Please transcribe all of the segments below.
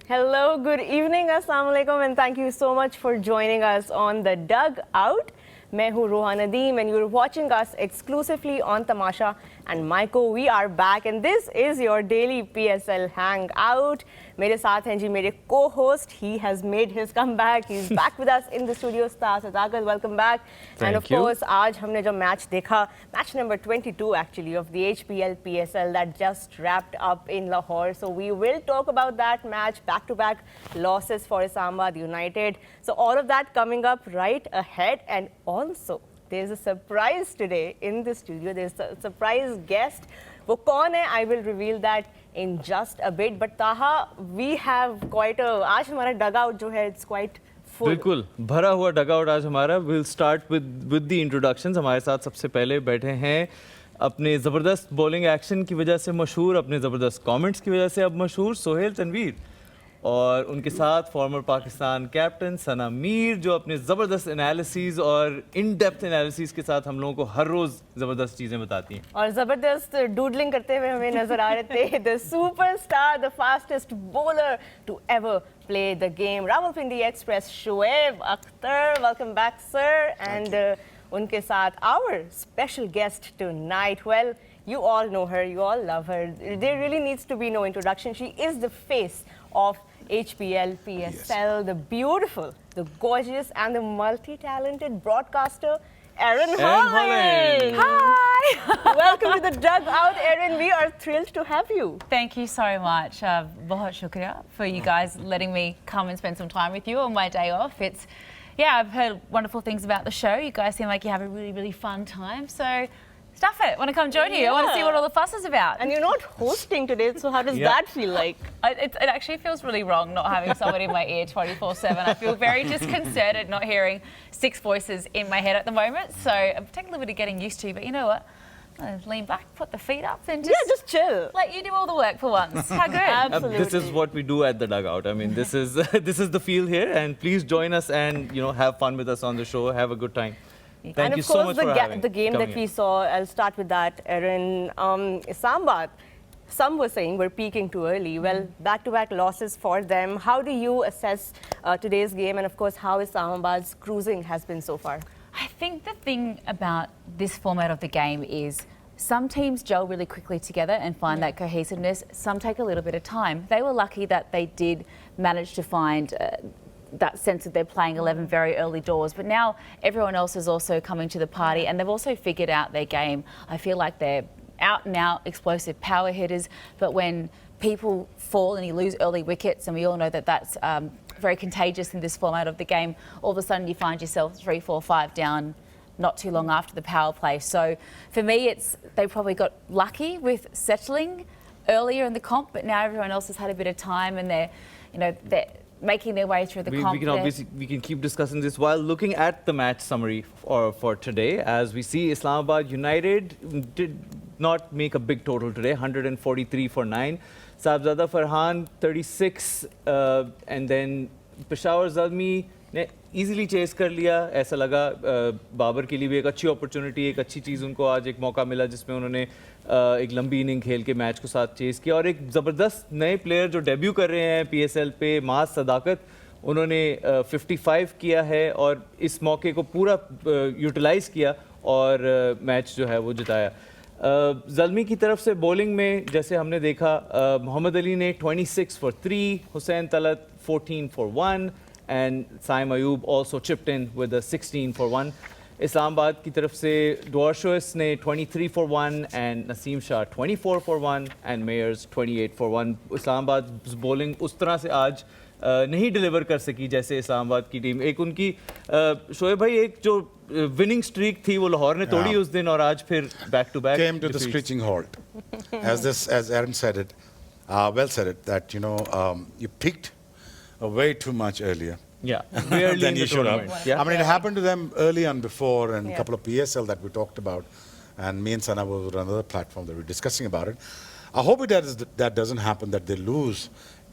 Hello, good evening, Assalamu alaikum, and thank you so much for joining us on the Dugout. मैं हूँ Roha Nadeem and you're watching us exclusively on Tamasha and Myco. We are back and this is your daily PSL hangout. मेरे साथ हैं जी मेरे co-host. He has made his comeback. He's back with us in the studio. Shahzad, welcome back. Thank and of you. course, आज हमने जो match देखा, match number 22 actually of the HBL PSL that just wrapped up in Lahore. So we will talk about that match, back-to-back losses for Islamabad United. So all of that coming up right ahead, and also there's a surprise today in the studio. There's a surprise guest. वो कौन है? I will reveal that in just a bit. But Taha, we have quite a. आज हमारा dugout जो है, it's quite full. बिल्कुल भरा हुआ dugout आज हमारा. We'll start with the introductions. हमारे साथ सबसे पहले बैठे हैं अपने ज़बरदस्त बॉलिंग एक्शन की वजह से मशहूर, अपने ज़बरदस्त कमेंट्स की वजह से अब मशहूर सोहेल तनवीर, और उनके साथ फॉर्मर पाकिस्तान कैप्टन सना मीर, जो अपने ज़बरदस्त एनालिसिस और इन डेप्थ एनालिसिस के साथ हम लोगों को हर रोज़ ज़बरदस्त चीज़ें बताती हैं और ज़बरदस्त डूडलिंग करते हुए हमें नजर आ रहे थे the superstar, the fastest bowler to ever play the game, Rawalpindi express, Shoaib Akhtar. Welcome back sir. And उनके साथ our special guest tonight. Well, you all know her, you all love her. There really needs to be no introduction. She is the face of HBL PSL, yes. The beautiful, the gorgeous and the multi-talented broadcaster, Erin Holland. Hi! Welcome to the Dugout, Erin. We are thrilled to have you. Thank you so much. Bahut shukriya for you guys letting me come and spend some time with you on my day off. Yeah, I've heard wonderful things about the show. You guys seem like you have a really, really fun time. So stuff it. Want to come join you. I want to see what all the fuss is about. And you're not hosting today, so how does that feel like? It actually feels really wrong not having somebody in my ear 24/7. I feel very disconcerted not hearing 6 voices in my head at the moment. So I'm taking a little bit of getting used to, but you know what? Lean back, put the feet up, and just chill. Let you do all the work for once. How good? Absolutely. This is what we do at the Dugout. I mean, this is this is the feel here, and please join us and have fun with us on the show. Have a good time. Thank you so much for having the game that we saw, I'll start with that, Erin. Islamabad, some were saying we're peaking too early. Well, back-to-back losses for them. How do you assess today's game, and of course, how Islamabad's cruising has been so far? I think the thing about this format of the game is some teams gel really quickly together and find that cohesiveness. Some take a little bit of time. They were lucky that they did manage to find that sense that they're playing 11 very early doors, but now everyone else is also coming to the party and they've also figured out their game. I feel like they're out and out explosive power hitters, but when people fall and you lose early wickets, and we all know that that's very contagious in this format of the game, all of a sudden you find yourself 3, 4, 5 down not too long after the power play. So for me, they probably got lucky with settling earlier in the comp, but now everyone else has had a bit of time and they're making their way through the comp. We can keep discussing this while looking at the match summary for today. As we see, Islamabad United did not make a big total today, 143 for 9. Sahibzada Farhan 36, and then Peshawar Zalmi ने easily chase कर लिया. ऐसा लगा बाबर के लिए भी एक अच्छी opportunity, एक अच्छी चीज़ उनको आज एक मौका मिला जिसमें उन्होंने एक लंबी इनिंग खेल के मैच को साथ चेस किया, और एक ज़बरदस्त नए प्लेयर जो डेब्यू कर रहे हैं PSL पे, मास सदाकत, उन्होंने 55 किया है और इस मौके को पूरा यूटिलाइज़ किया और मैच जो है वो जिताया. ज़ल्मी की तरफ से बॉलिंग में जैसे हमने देखा, मोहम्मद अली ने 26 for 3, Hussain Talat 14 for 1, and Saim Ayub also chipped in with a 16 for 1. Islamabad की तरफ से Dugout Show ने 23 for 1 and Naseem Shah 24 for 1 and Mayers 28 for 1. Islamabad bowling उस तरह से आज नहीं डिलीवर कर सकी जैसे इस्लामाबाद की टीम. एक उनकी शोएब भाई एक जो विनिंग स्ट्रीक थी वो लाहौर ने तोड़ी उस दिन, और आज फिर back to back came to the screeching halt. As Aaron said it, well said it, that you picked way too much earlier. Yeah, early than you should have. Yeah. I mean, it happened to them early on before, and a couple of PSL that we talked about, and me and Sana was on another platform that we were discussing about it. I hope that doesn't happen, that they lose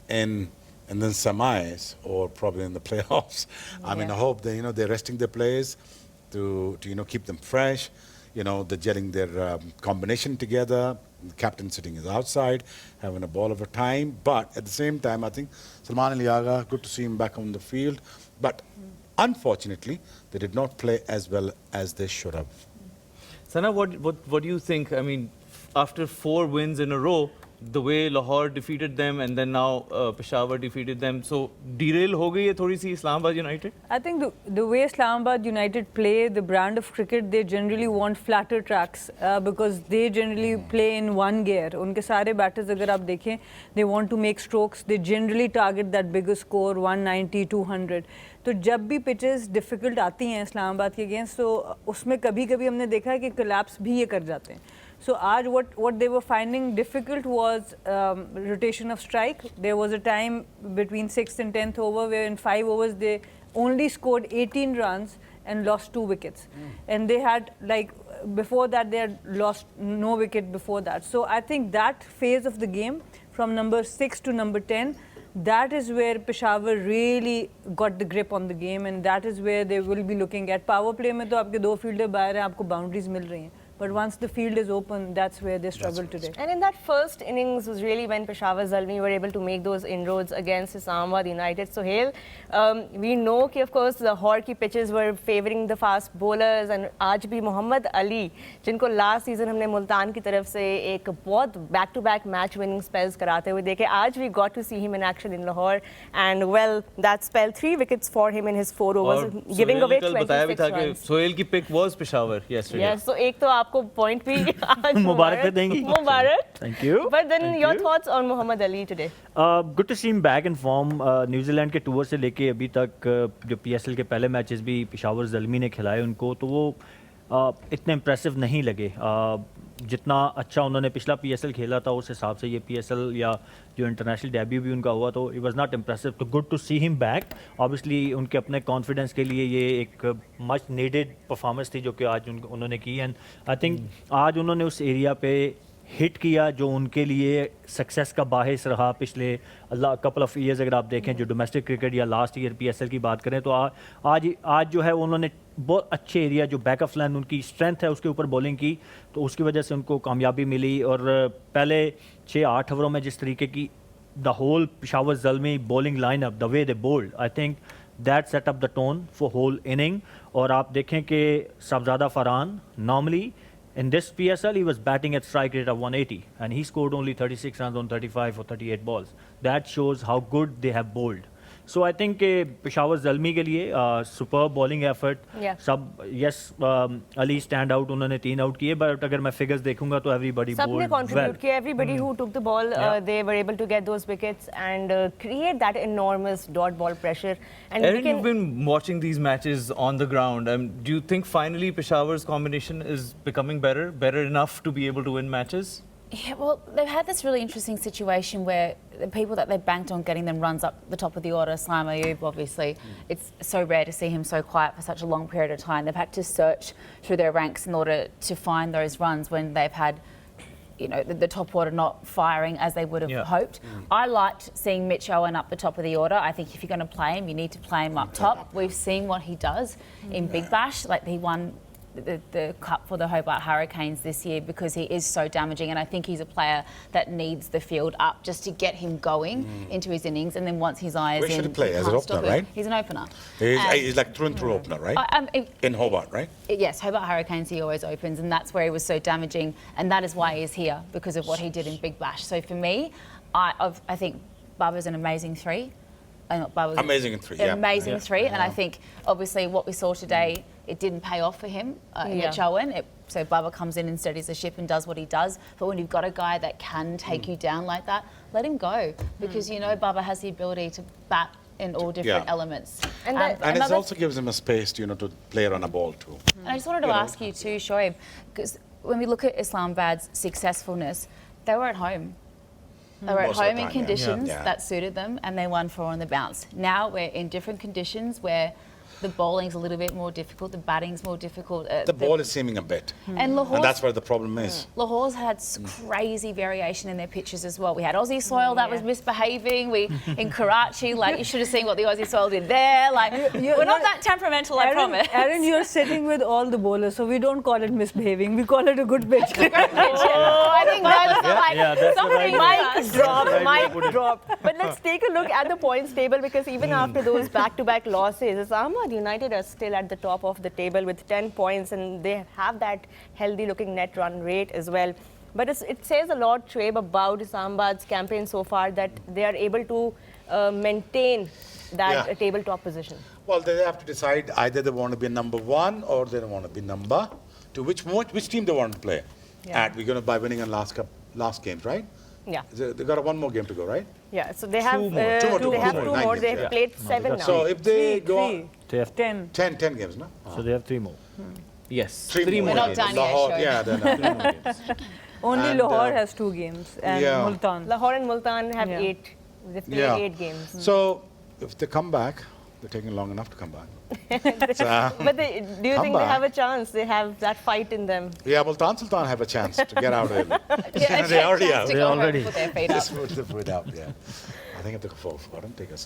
in then semis or probably in the playoffs. I mean, I hope they're resting their players to keep them fresh. they're getting their combination together. The captain sitting is outside, having a ball of a time. But at the same time, I think Salman Ali Agha, good to see him back on the field. But unfortunately, they did not play as well as they should have. Sana, what do you think? I mean, after 4 wins in a row, the way Lahore defeated them and then now Peshawar defeated them, so derail ho gayi hai thodi si Islamabad United? I think the way Islamabad United play, the brand of cricket, they generally want flatter tracks because they generally play in one gear. Unke sare batters agar aap dekhein, they want to make strokes. They generally target that bigger score, 190, 200. तो जब भी pitches difficult आती हैं इस्लामाबाद के against तो उसमें कभी-कभी हमने देखा है कि कोलैप्स भी ये कर जाते हैं. So आज what they were finding difficult was rotation of strike. There was a time between 6th and 10th over where in 5 overs they only scored 18 runs and lost 2 wickets. And they had before that they had lost no wicket before that. So I think that phase of the game from number 6 to number 10, that is where Peshawar really got the grip on the game and that is where they will be looking at. Power play में तो आपके 2 fielder बाहर हैं, आपको boundaries मिल रही हैं. But once the field is open, that's where they struggle today. And in that first innings was really when Peshawar Zalmi were able to make those inroads against Islamabad United. Sohail, we know that of course the Lahore pitches were favouring the fast bowlers and आज भी Muhammad Ali, जिनको last season हमने मुल्तान की तरफ से एक बहुत back-to-back match winning spells कराते हुए देखे, आज we got to see him in action in Lahore and well that spell 3 wickets for him in his 4 overs, giving away 26 runs. Sohail की pick was Peshawar yesterday. Yes, so एक तो आपको point भी आज मुबारक देंगी. मुबारक. Thank you. But then your thoughts on Muhammad Ali today? Good to see him back in form. New Zealand के tour से लेके अभी तक जो PSL के पहले मैचेस भी पेशावर ज़ल्मी ने खिलाए उनको तो वो इतने इम्प्रेसिव नहीं लगे. जितना अच्छा उन्होंने पिछला PSL खेला था उस हिसाब से ये PSL या जो इंटरनेशनल डेब्यू भी उनका हुआ तो इट वाज नॉट इम्प्रेसिव. तो good to see him back. Obviously उनके अपने कॉन्फिडेंस के लिए ये एक मच नीडेड परफॉर्मेंस थी जो कि आज उन्होंने की. एंड आई थिंक आज उन्होंने उस एरिया पे हिट किया जो उनके लिए सक्सेस का बाहिस रहा पिछले कपल ऑफ ईयर्स. अगर आप देखें जो डोमेस्टिक क्रिकेट या लास्ट ईयर PSL की बात करें तो आज जो है उन्होंने बहुत अच्छे एरिया जो बैक ऑफ लाइन उनकी स्ट्रेंथ है उसके ऊपर बॉलिंग की तो उसकी वजह से उनको कामयाबी मिली. और पहले 6-8 ओवरों में जिस तरीके की the whole Peshawar Zalmi bowling line up the way they bowled, I think that set up the tone for whole inning. और आप देखें कि Sahibzada Farhan normally in this PSL, he was batting at strike rate of 180 and he scored only 36 runs on 35 or 38 balls. That shows how good they have bowled. So I think Peshawar Zalmi के लिए superb bowling effort. Yeah. सब yes Ali stand out उन्होंने 3 out किए but अगर मैं figures देखूंगा तो everybody bowled सबने contribute किया. Everybody who took the ball, they were able to get those wickets and create that enormous dot ball pressure. And Erin, you've been watching these matches on the ground. Do you think finally Peshawar's combination is becoming better enough to be able to win matches? Yeah, well, they've had this really interesting situation where the people that they banked on getting them runs up the top of the order, Saim Ayub, obviously, it's so rare to see him so quiet for such a long period of time. They've had to search through their ranks in order to find those runs when they've had, you know, the top order not firing as they would have hoped. I liked seeing Mitch Owen up the top of the order. I think if you're going to play him, you need to play him up top. We've seen what he does in Big Bash. Like, he won the cup for the Hobart Hurricanes this year because he is so damaging, and I think he's a player that needs the field up just to get him going into his innings, and then once his eye is Where in, should he play? As an opener, right? He's an opener. He's like through and through opener, right? In Hobart, right? Yes, Hobart Hurricanes he always opens, and that's where he was so damaging, and that is why he's here, because of what he did in Big Bash. So for me, I think Babar's an amazing 3. Amazing in 3, Amazing 3, and I think obviously what we saw today, it didn't pay off for him, Mitch Owen. So Babar comes in and steadies the ship and does what he does. But when you've got a guy that can take you down like that, let him go, because you know Babar has the ability to bat in all different elements. And, and it also gives him a space, to play around a ball too. And I just wanted to ask you too, Shoaib, because when we look at Islamabad's successfulness, they were at home. They were at home in conditions that suited them, and they won 4 on the bounce. Now we're in different conditions where The bowling's a little bit more difficult. The batting's more difficult. The ball is seaming a bit. And Lahore's, And that's where the problem is. Lahore's had crazy variation in their pitches as well. We had Aussie soil that was misbehaving. We in Karachi, like you should have seen what the Aussie soil did there. Like we're not that temperamental, I promise. Aaron, you're sitting with all the bowlers, so we don't call it misbehaving. We call it a good pitch. Oh, I think that's Like, that's somebody mic drop, Right, mic drop. But let's take a look at the points table because even after those back-to-back losses, Islamabad United are still at the top of the table with 10 points and they have that healthy-looking net run rate as well. But it says a lot, Shoaib, about Islamabad's campaign so far that they are able to maintain that tabletop position. Well, they have to decide either they want to be number 1 or they want to be number 2. Which team they want to play at? We're going to by winning on last games, right? Yeah. They got one more game to go, right? Yeah, so they have Two more. they have Two two more. more. 9 They games, have played 7 now. So if they go on They have 10. 10 games, no? so they have 3 more. Yes. 3 more. We're not done yet, Lahore, Shoaib. yeah, they're not. Only And, Lahore has 2 games and yeah. Multan. Lahore and Multan have Yeah. 8. They've played Yeah. 8 games. So if they come back, they're taking long enough to come back. But do you Come think they back. have a chance? They have that fight in them. Yeah, well, Sultan have a chance to get out early. Yeah, They already chance have. to They go home already- and put their feet up. Just put the foot out, yeah. I think if they fall for them, take us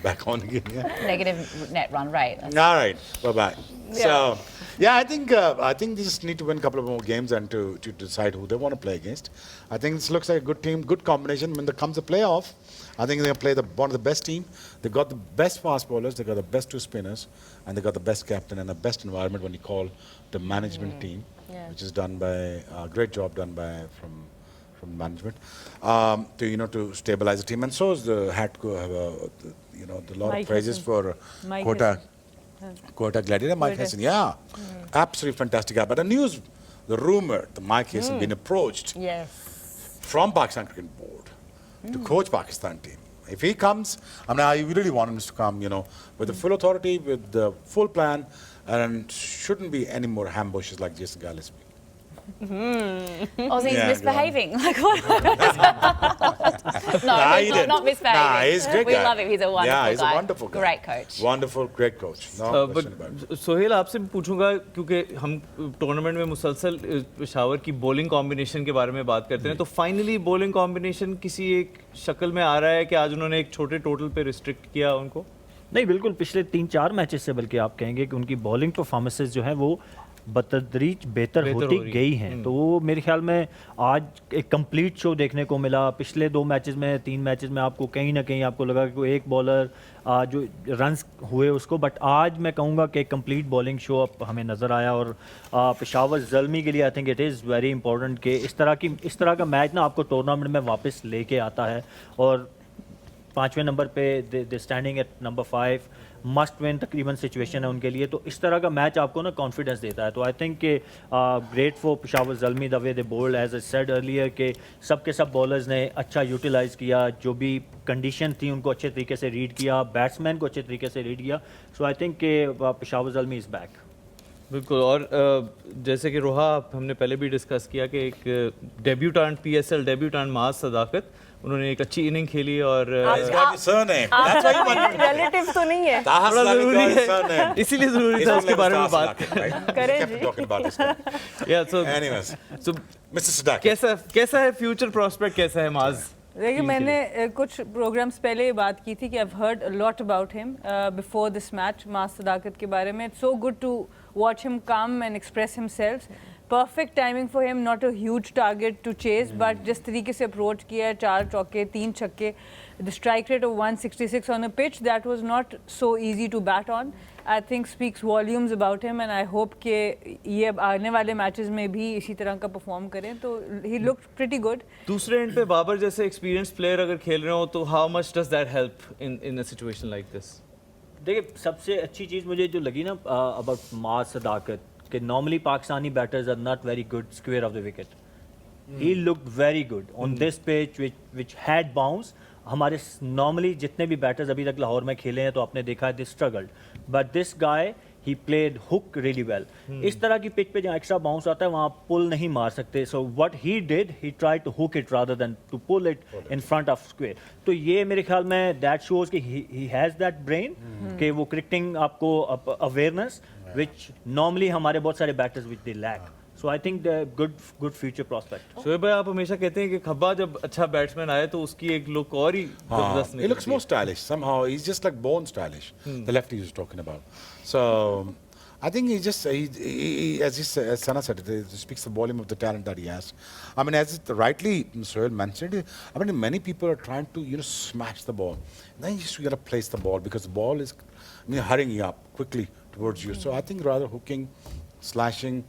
back on again, yeah. Negative net run rate. All right, bye-bye. So, yeah, I think they just need to win a couple of more games and to decide who they want to play against. I think this looks like a good team, good combination. When there comes a playoff, I think they'll play one of the best team. They got the best fast bowlers, they got the best 2 spinners, and they got the best captain and the best environment when you call the management team, which is done by a great job done by from management to stabilize the team. And so is the Hatco have a lot Mike of praises Hesson. for Mike Quota Gladiator, Mike Hesson, yeah. Absolutely fantastic guy. But the rumor, the Mike Hesson been approached Yes. from Pakistan Cricket Board to coach Pakistan team. If he comes, I really want him to come, with the full authority, with the full plan, and shouldn't be any more ambushes like Jason Gillespie. Aussie's Yeah, misbehaving. Like what? No, Nah, he he's didn't. not misbehaving. Nah, he's a great we guy. love him. He's a wonderful Yeah, he's guy. a wonderful guy. Great coach. Wonderful, great coach. No question about it. But Sohail आपसे पूछूंगा क्योंकि हम tournament में मुसलसल पेशावर की bowling combination के बारे में बात करते हैं तो फाइनली बॉलिंग कॉम्बिनेशन किसी एक शक्ल में आ रहा है कि आज उन्होंने एक छोटे टोटल पे रिस्ट्रिक्ट किया उनको नहीं बिल्कुल पिछले 3-4 मैचेस से बल्कि आप कहेंगे कि उनकी बॉलिंग परफॉर्मेंसेस जो हैं वो बतदरीज बेहतर होती हो रही गई हैं तो वो मेरे ख्याल में आज एक कंप्लीट शो देखने को मिला पिछले 2 मैचेस में 3 मैचेस में आपको कहीं ना कहीं आपको लगा कि कोई एक बॉलर जो रन्स हुए उसको बट आज मैं कहूँगा कि कंप्लीट बॉलिंग शो अब हमें नज़र आया और पेशावर ज़ल्मी के लिए I think it is very important कि इस तरह का मैच ना आपको टूर्नामेंट में वापस लेके आता है और 5वें नंबर पे they standing at number 5 must win तकरीबन सिचुएशन है उनके लिए तो इस तरह का मैच आपको ना कॉन्फिडेंस देता है तो आई थिंक कि great for Peshawar Zalmi the way they bowled as I said earlier कि सब के सब बॉलर्स ने अच्छा यूटिलाइज़ किया जो भी कंडीशन थी उनको अच्छे तरीके से रीड किया बैट्समैन को अच्छे तरीके से रीड किया सो आई थिंक कि पेशावर ज़ल्मी इज़ बैक बिल्कुल और जैसे कि रोहा हमने पहले भी डिस्कस किया कि एक डेब्यूटांट PSL डेब्यूटांट माज सदाकत उन्होंने एक अच्छी इनिंग खेली और रिलेटिव तो नहीं है बड़ा जरूरी है इसीलिए जरूरी था उसके बारे में बात या सो कैसा है फ्यूचर प्रोस्पेक्ट कैसा है माज देखिए मैंने कुछ प्रोग्राम्स पहले ये बात की थी कि I have heard a lot about him before this match Maaz Sadaqat के बारे में it's so good to watch him come and express himself perfect timing for him not a huge target to chase but जिस तरीके से approach किया है 4 चौके 3 छक्के the strike rate of 166 on a pitch that was not so easy to bat on I think speaks volumes about him and I hope कि ये आने वाले मैचेस में भी इसी तरह का परफॉर्म करें तो ही लुक प्रीटी गुड दूसरे एंड पे बाबर जैसे एक्सपीरियंस प्लेयर अगर खेल रहे हो तो how much does that help in a situation like this देखिए सबसे अच्छी चीज़ मुझे जो लगी ना अबाउट माज सदाकत कि normally Pakistani batters are not very good square of the wicket he looked very good on this pitch which had bounce हमारे normally जितने भी बैटर्स अभी तक लाहौर में खेले हैं तो आपने देखा है this struggled but this guy he played hook really well. इस तरह की पिच पे जहाँ एक्स्ट्रा बाउंस आता है वहाँ पुल नहीं मार सकते. So what he did, he tried to hook it rather than to pull it in front of square. तो ये मेरे ख्याल में that shows कि he has that brain कि वो cricketing आपको awareness which normally हमारे बहुत सारे batters which they lack. So I think the good future prospect. Shoaib भाई आप हमेशा कहते हैं कि खब्बा जब अच्छा बैट्समैन आए तो उसकी एक लुक और ही जबरदस्त He looks more stylish somehow. He's just like born stylish. The lefty he was talking about. So I think he as Sana said, it speaks the volume of the talent that he has. I mean, as rightly Sohail mentioned, I mean, many people are trying to smash the ball. And then you just got to place the ball because the ball is, hurrying up quickly towards you. So I think rather hooking, slashing,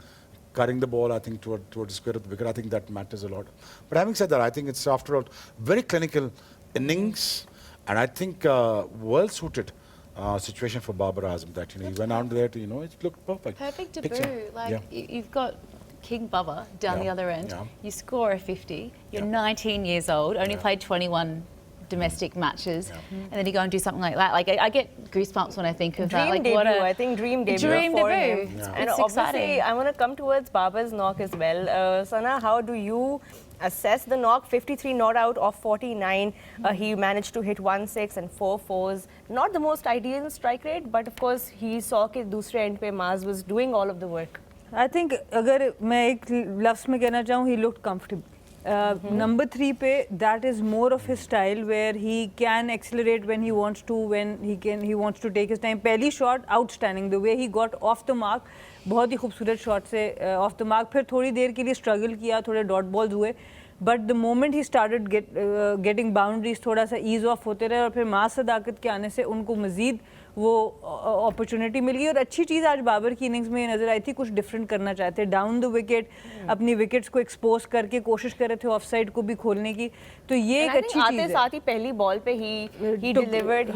cutting the ball, I think, towards the square of the wicket, I think that matters a lot. But having said that, I think it's, after all, very clinical innings, and I think well-suited situation for Babar Azam, that, he went out there to, it looked perfect. Perfect Picture. debut. Like, Yeah. you've got King Babar down the other end. Yeah. You score a 50. You're Yeah. 19 years old, only played 21 domestic matches, and then you go and do something like that. Like, I get goosebumps when I think of that. Dream Like, debut, what a I think dream debut dream for debut. him. Yeah. And It's obviously, exciting. I want to come towards Babar's knock as well. Sana, how do you assess the knock? 53 not out of 49. He managed to hit 1-6 and 4 fours. Not the most ideal strike rate, but of course, he saw that दूसरे end पे Maz was doing all of the work. I think अगर मैं एक लफ्ज़ में कहना चाहूँ, he looked comfortable. Number 3 पे, that is more of his style where he can accelerate when he wants to, when he wants to take his time. पहली shot outstanding, the way he got off the mark, बहुत ही खूबसूरत shot से off the mark. फिर थोड़ी देर के लिए struggle किया, थोड़े dot balls हुए. But the moment he started getting boundaries, थोड़ा सा ease off होते रहे और फिर माँ सदाकत के आने से उनको मज़ीद वो अपॉर्चुनिटी मिल गई. और अच्छी चीज़ आज बाबर की इनिंग्स में नज़र आई थी, कुछ डिफरेंट करना चाहते, डाउन द विकेट अपनी विकेट्स को एक्सपोज करके कोशिश कर रहे थे ऑफ साइड को भी खोलने की. तो ये एक अच्छी चीज़ है. साथ ही पहली बॉल पे he delivered,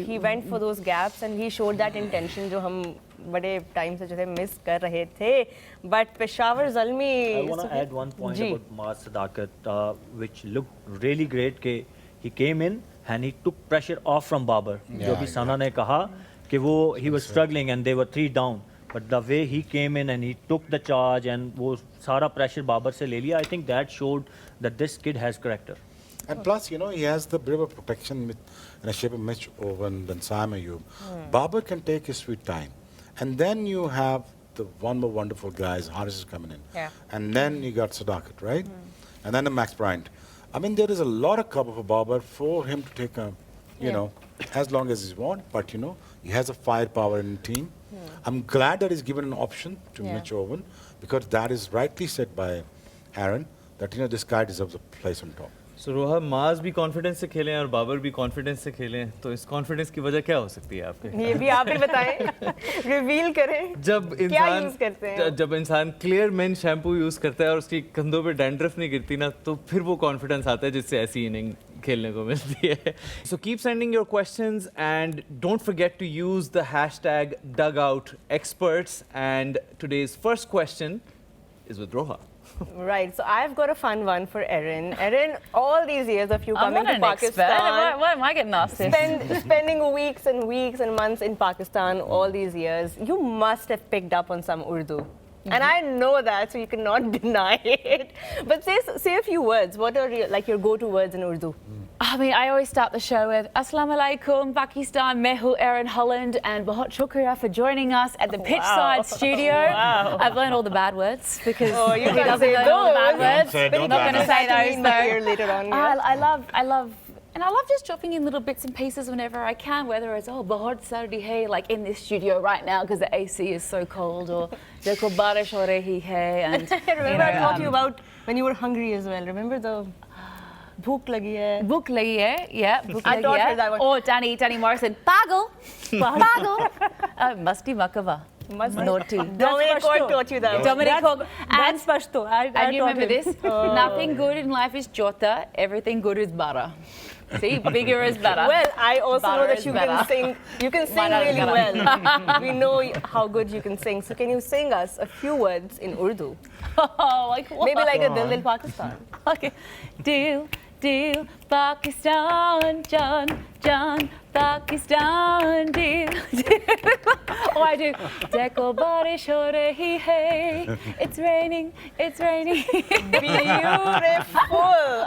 he went for those gaps and he showed that intention जो हम बड़े टाइम से जो है मिस कर रहे थे. But Peshawar Zalmi. I want to add one point about Maaz Sadakat, which looked really great. Ke he came in and he took pressure off from Babar. जो भी Sana ने कहा कि वो he was struggling and they were 3 down. But the way he came in and he took the charge and वो सारा pressure Babar से ले लिया, I think that showed that this kid has character. And plus, he has the bit of a protection in the shape of Mitch Owen than Saim Ayub. Babar can take his sweet time. And then you have the one more wonderful guys, Haris is coming in. Yeah. And then you got Sadakat, right? And then the Max Bryant. I mean, there is a lot of cover for Babar for him to take a, as long as he wants. But, he has a firepower in the team. I'm glad that he's given an option to Mitch Owen, because that is rightly said by Aaron, that, this guy deserves a place on top. So रोहा, माज भी confidence से खेलें और बाबर भी confidence से खेलें, तो इस कॉन्फिडेंस की वजह क्या हो सकती है आपके? ये भी आप ही बताएं, रिवील करें. जब इंसान क्लियर मेन शैम्पू यूज करता है और उसकी कंधों पे डैंड्रफ नहीं गिरती ना, तो फिर वो कॉन्फिडेंस आता है जिससे ऐसी इनिंग खेलने को मिलती है. So keep sending your questions and don't forget to use the hashtag #DugoutExperts. And today's first question is with Roha. Right, so I've got a fun one for Erin. Erin, all these years of you coming to Pakistan, why am I getting asked this? spending weeks and weeks and months in Pakistan all these years, you must have picked up on some Urdu. And I know that, so you cannot deny it. But say a few words. What are your go-to words in Urdu? I mean, I always start the show with Assalamu alaikum, Pakistan, Mehu Erin Holland, and Bahut Shukriya for joining us at the Pitchside studio. Wow. I've learned all the bad words because you he can't doesn't say know all the bad those. words. But I'm not going to say those though. Later on, I love just dropping in little bits and pieces whenever I can, whether it's Bahut Sardi hai, like in this studio right now because the AC is so cold, or Dekho barish ho rahi hai, and Remember I taught you about when you were hungry as well. Remember the bhook lagi hai? Book lagi hai, yeah. Book I lagi taught hai. her that one. Or Danny Morrison, Pagal, Pagal, Musty Makava. Naughty. Dominic taught you that. Dominic Hogg. That's Pashto. And you remember this? Nothing good in life is jota, everything good is bara. See, bigger is better. Well, I also know Butter that is you better. can sing. You can sing Butter is really better. well. We know how good you can sing. So can you sing us a few words in Urdu? Oh, like what? Maybe like a Dil Dil Pakistan. Okay. Dil, Pakistan, Jan, Pakistan, Dil. Oh, I do. Dekho barish ho rahi hai. It's raining. It's raining. Beautiful.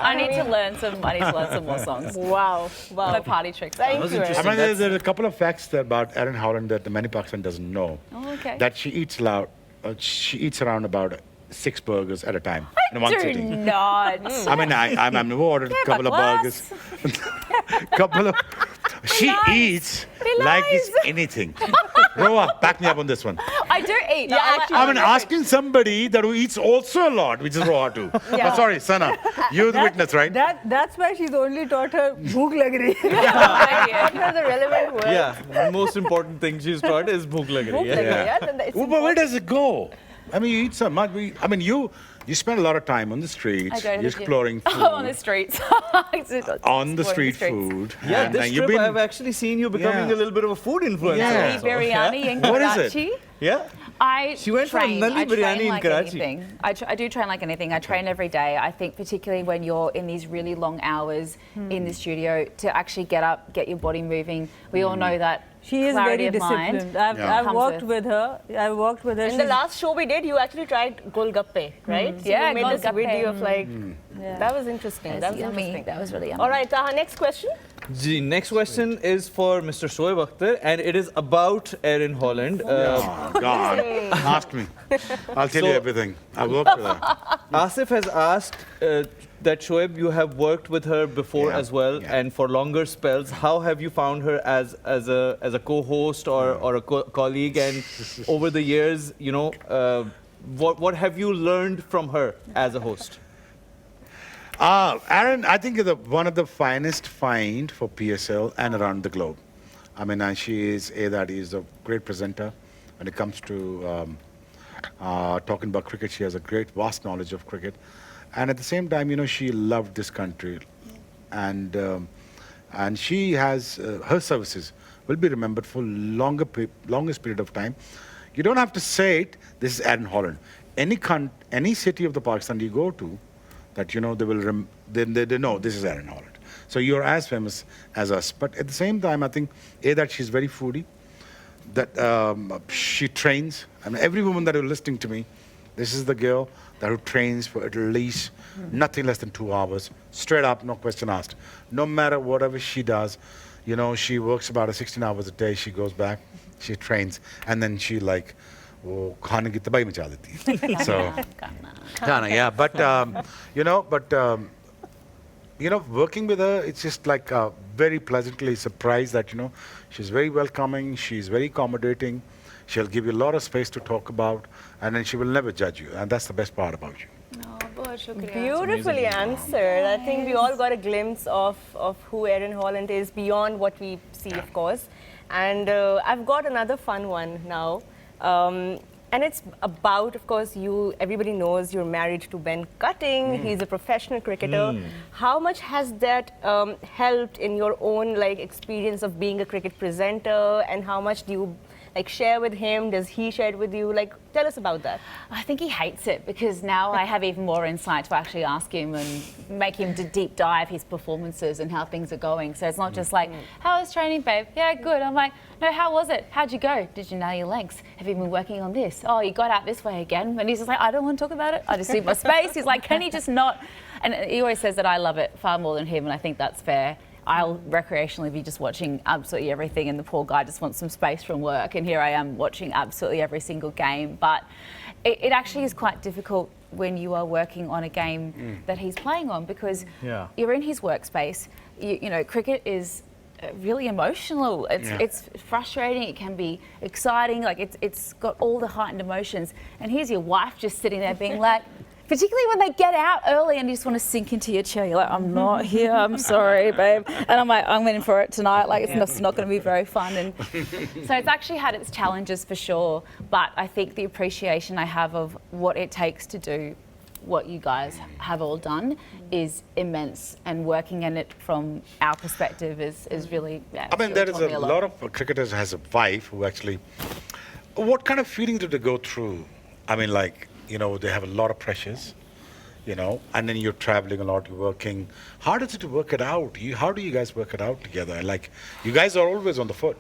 I need to learn some. I need to learn some more songs. Wow. Wow. My party tricks. Thank was you. interesting. I mean, there's a couple of facts there about Erin Holland that many Pakistan doesn't know. Oh, okay. That she eats she eats around about 6 burgers at a time in one Do sitting. not. I mean, I'm ordered a couple of burgers. couple of. She eats like it's anything. Roha, back me up on this one. I do eat. Yeah, actually. I mean, asking somebody that who eats also a lot, which is Roha too. Yeah. Oh, sorry, Sana, you're the witness, right? That's why she's only taught her bhook lag rahi hai. What are the relevant words? Yeah, the most important thing she's taught is bhook lag rahi Bhook hai. lag Yeah. rahi hai, then it's But where does it go? I mean, you eat so much. I mean, you spend a lot of time on the streets, I go to the gym. exploring food. On the streets. On the street streets. food. Yeah, And, this you've trip been- I've actually seen you becoming Yeah. a little bit of a food influencer. Yeah. also. Biryani in What is it? Karachi. Yeah. She went for a nalli biryani in like Karachi. Anything. I do train like anything. I train every day. I think particularly when you're in these really long hours in the studio to actually get up, get your body moving. We all know that She is clarity very of mind disciplined. Yeah. I've comes worked with her. I've worked with her. In the last show we did, you actually tried golgappe, right? So Yeah, you made this golgappe. video of like, that was interesting. That was yummy. interesting. That was really yummy. All right, Taha, next question. The next question is for Mr. Shoaib Akhtar, and it is about Erin Holland. Oh, God. Ask me. I'll tell you So- everything. I worked with her. Asif has asked that Shoaib, you have worked with her before Yeah, as well, yeah. and for longer spells. How have you found her as a co-host or a colleague? And over the years, you know, what have you learned from her as a host? Aaron, I think is one of the finest find for PSL and around the globe. I mean, she is a great presenter when it comes to talking about cricket. She has a great, vast knowledge of cricket. And at the same time, you know, she loved this country. And she has, her services will be remembered for longest period of time. You don't have to say it, this is Erin Holland. Any city of the Pakistan you go to, that you know they will they know this is Erin Holland. So you're as famous as us. But at the same time, I think that she's very foodie, that she trains. I mean, every woman that is listening to me, this is the girl that who trains for at least nothing less than 2 hours, straight up, no question asked. No matter whatever she does, you know, she works about 16 hours a day. She goes back, she trains, and then she like. वो खाने की तबाही मचा देती है. So, Ghana, yeah, but you know, working with her, it's just like very pleasantly surprised that you know she's very welcoming, she's very accommodating, she'll give you a lot of space to talk about, and then she will never judge you, and that's the best part about you. Beautifully answered. I think we all got a glimpse of who Erin Holland is beyond what we see, of course. And I've got another fun one now. And it's about, of course, everybody knows you're married to Ben Cutting. He's a professional cricketer. How much has that helped in your own experience of being a cricket presenter? And how much do you share with him? Does he share it with you? Tell us about that. I think he hates it because now I have even more insight to actually ask him and make him to deep dive his performances and how things are going. So it's not just like, how was training, babe? Yeah, good. I'm like, no, how was it? How'd you go? Did you nail your legs? Have you been working on this? Oh, you got out this way again. And he's just like, I don't want to talk about it. I just need my space. He's like, can you just not? And he always says that I love it far more than him, and I think that's fair. I'll recreationally be just watching absolutely everything, and the poor guy just wants some space from work, and here I am watching absolutely every single game. But it actually is quite difficult when you are working on a game that he's playing on, because you're in his workspace. You know, cricket is really emotional. It's frustrating. It can be exciting. It's got all the heightened emotions. And here's your wife just sitting there being like, particularly when they get out early and you just want to sink into your chair. You're like, I'm not here. I'm sorry, babe. And I'm like, I'm in for it tonight. It's not going to be very fun. And so it's actually had its challenges for sure. But I think the appreciation I have of what it takes to do what you guys have all done is immense, and working in it from our perspective is really, I mean, there is a lot of cricketers has a wife who actually, what kind of feeling do they go through? I mean, you know, they have a lot of pressures, you know, and then you're traveling a lot, you're working. How does it work it out? How do you guys work it out together? And you guys are always on the foot.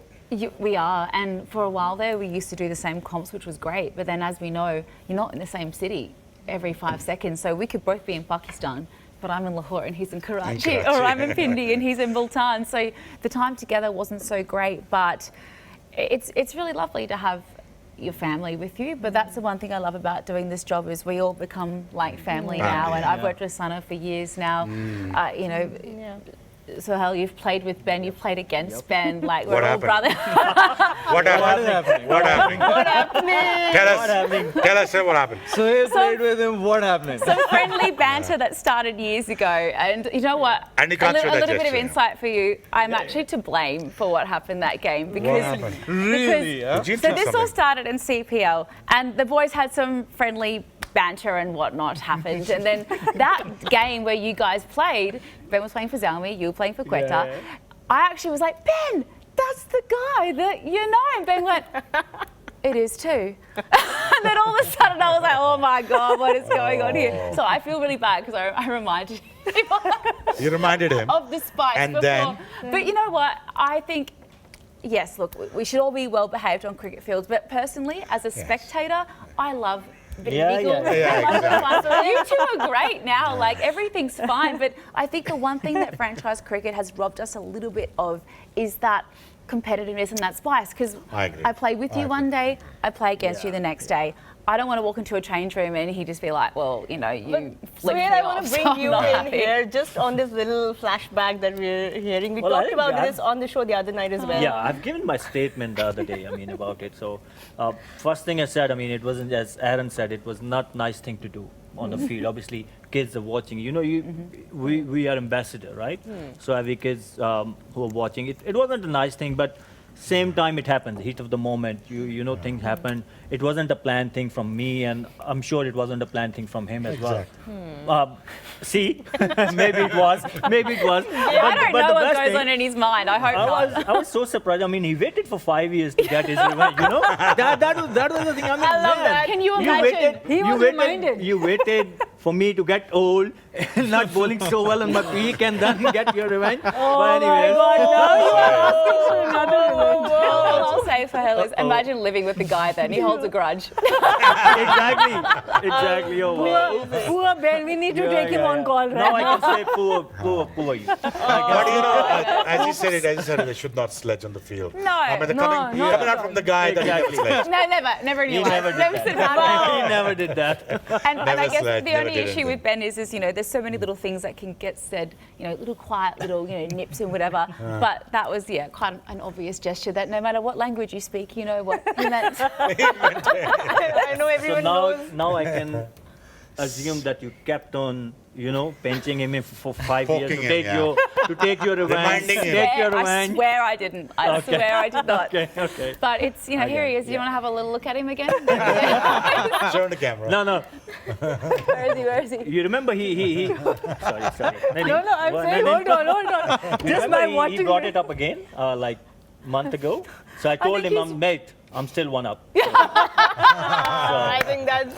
We are, and for a while there, we used to do the same comps, which was great. But then, as we know, you're not in the same city every 5 seconds, so we could both be in Pakistan, but I'm in Lahore and he's in Karachi, or I'm in Pindi and he's in Multan. So the time together wasn't so great, but it's really lovely to have your family with you. But that's the one thing I love about doing this job is we all become like family now. And I've worked with Sana for years now. You know. Sohail, you've played with Ben, you've played against Ben, like we're all brothers. What happened? What happened? Tell us what happened. So he played with him. What happened? Some friendly banter that started years ago, and you know what? And you can't a show little that bit of gesture. insight for you. I'm actually to blame for what happened that game because Really? Yeah? Did you so tell this all something? started in CPL, and the boys had some friendly banter and whatnot happened, and then that game where you guys played, Ben was playing for Zalmi, you were playing for Quetta. I actually was like, Ben, that's the guy that you know. And Ben went, it is too. And then all of a sudden I was like, oh my God, what is going on here? So I feel really bad because I reminded him You reminded him. of the spice And before. then? But you know what? I think, yes, look, we should all be well behaved on cricket fields, but personally, as a spectator, I love Yeah, you two are great now. Like everything's fine, but I think the one thing that franchise cricket has robbed us a little bit of is that competitiveness and that spice. Because I agree. I play with you one day, I play against you the next day. I don't want to walk into a change room and he just be like, well, you know, you flipped Sohail, me I off, want to so bring I'm you not in happy. here just on this little flashback that we're hearing. We Well, I talked think about I've- this on the show the other night as well. Yeah, I've given my statement the other day, about it. So, first thing I said, it wasn't, as Aaron said, it was not nice thing to do on the field. Obviously, kids are watching. You know, we are ambassador, right? So every kids who are watching, it wasn't a nice thing, but same time it happened, heat of the moment, you know, things happen. It wasn't a planned thing from me, and I'm sure it wasn't a planned thing from him as well. See, maybe it was. Yeah, I don't know what goes on in his mind. I hope not. I was so surprised. He waited for 5 years to get his revenge. You know, that was the thing. I love that. Can you imagine? He was reminded. You waited for me to get old, not bowling so well on my peak, and then get your revenge. But anyways, Now you are asking for another revenge. All I'll say for her is imagine living with the guy then. He holds a grudge. exactly. Oh, wow. Poor Ben, we need to take him on call Now right I can say poor you. But you know, as you said it, they should not sledge on the field. No. Coming out from the guy that Exactly. he sledged. No, never in He your life. never did said that. that. He never did that. And I Never guess sledged, the never only did issue anything. with Ben is there's so many little things that can get said, little quiet little, nips and whatever. But that was, quite an obvious gesture that no matter what language you speak, you know what he meant. I know So everyone knows. now I can assume that you kept on, pinching him for 5 years Poking to him, take your revenge. Reminding him. Take your I revenge. swear I didn't. I swear I did not. Okay. But it's, here he is. Do you want to have a little look at him again? Show the camera. No. Where is he? You remember he sorry. No, I'm saying, hold on. Just Remember by he watching brought it up again, like month ago. So I told think him, mate, I'm still one up. I think that's